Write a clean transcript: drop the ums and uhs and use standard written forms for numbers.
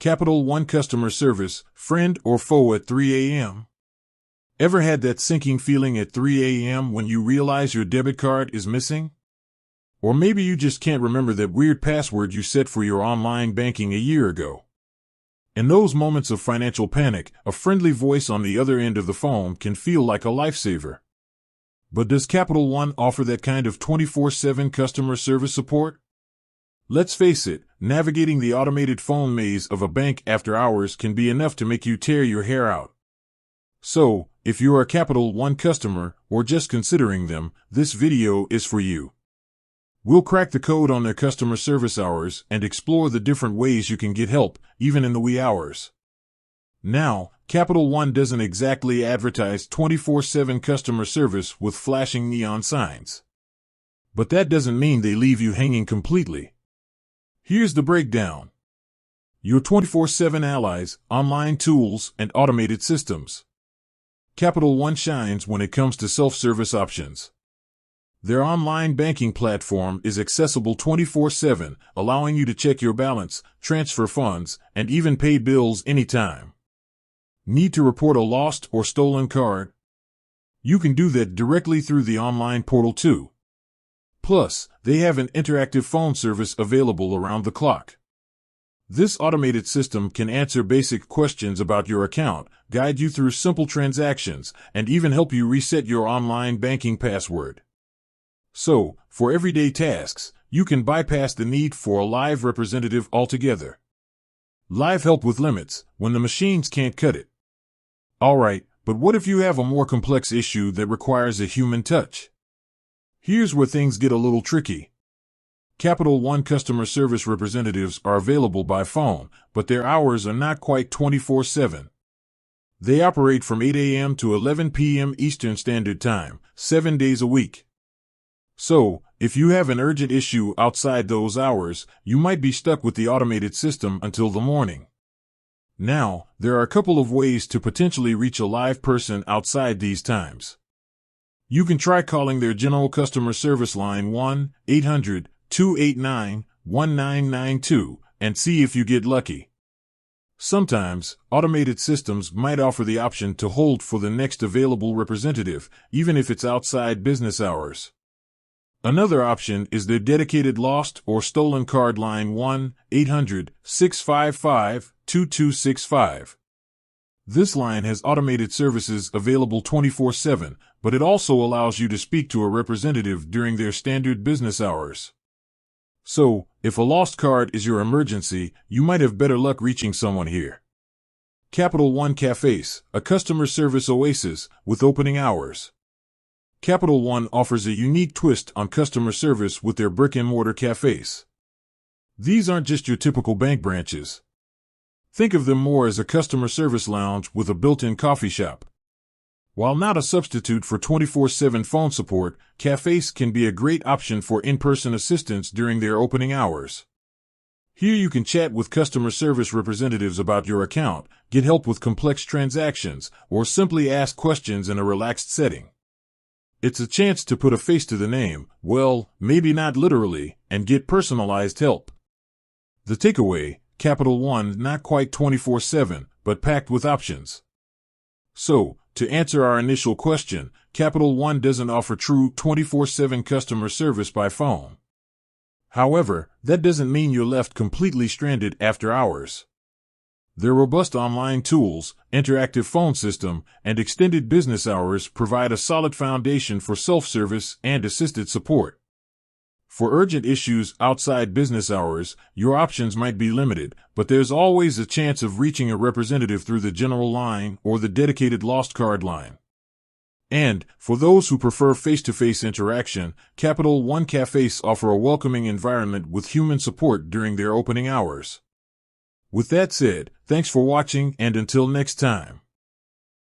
Capital One customer service, friend or foe at 3 a.m.? Ever had that sinking feeling at 3 a.m. when you realize your debit card is missing? Or maybe you just can't remember that weird password you set for your online banking a year ago. In those moments of financial panic, a friendly voice on the other end of the phone can feel like a lifesaver. But does Capital One offer that kind of 24/7 customer service support? Let's face it, navigating the automated phone maze of a bank after hours can be enough to make you tear your hair out. So, if you're a Capital One customer, or just considering them, this video is for you. We'll crack the code on their customer service hours and explore the different ways you can get help, even in the wee hours. Now, Capital One doesn't exactly advertise 24/7 customer service with flashing neon signs. But that doesn't mean they leave you hanging completely. Here's the breakdown. Your 24/7 allies, online tools, and automated systems. Capital One shines when it comes to self-service options. Their online banking platform is accessible 24/7, allowing you to check your balance, transfer funds, and even pay bills anytime. Need to report a lost or stolen card? You can do that directly through the online portal too. Plus, they have an interactive phone service available around the clock. This automated system can answer basic questions about your account, guide you through simple transactions, and even help you reset your online banking password. So, for everyday tasks, you can bypass the need for a live representative altogether. Live help with limits, when the machines can't cut it. Alright, but what if you have a more complex issue that requires a human touch? Here's where things get a little tricky. Capital One customer service representatives are available by phone, but their hours are not quite 24/7. They operate from 8 a.m. to 11 p.m. Eastern Standard Time, 7 days a week. So, if you have an urgent issue outside those hours, you might be stuck with the automated system until the morning. Now, there are a couple of ways to potentially reach a live person outside these times. You can try calling their general customer service line 1-800-289-1992 and see if you get lucky. Sometimes, automated systems might offer the option to hold for the next available representative, even if it's outside business hours. Another option is their dedicated lost or stolen card line 1-800-655-2265. This line has automated services available 24/7, but it also allows you to speak to a representative during their standard business hours. So, if a lost card is your emergency, you might have better luck reaching someone here. Capital One Cafes, a customer service oasis with opening hours. Capital One offers a unique twist on customer service with their brick-and-mortar cafes. These aren't just your typical bank branches. Think of them more as a customer service lounge with a built-in coffee shop. While not a substitute for 24/7 phone support, cafes can be a great option for in-person assistance during their opening hours. Here you can chat with customer service representatives about your account, get help with complex transactions, or simply ask questions in a relaxed setting. It's a chance to put a face to the name, well, maybe not literally, and get personalized help. The takeaway, Capital One not quite 24/7, but packed with options. So, to answer our initial question, Capital One doesn't offer true 24/7 customer service by phone. However, that doesn't mean you're left completely stranded after hours. Their robust online tools, interactive phone system, and extended business hours provide a solid foundation for self-service and assisted support. For urgent issues outside business hours, your options might be limited, but there's always a chance of reaching a representative through the general line or the dedicated lost card line. And, for those who prefer face-to-face interaction, Capital One cafes offer a welcoming environment with human support during their opening hours. With that said, thanks for watching and until next time.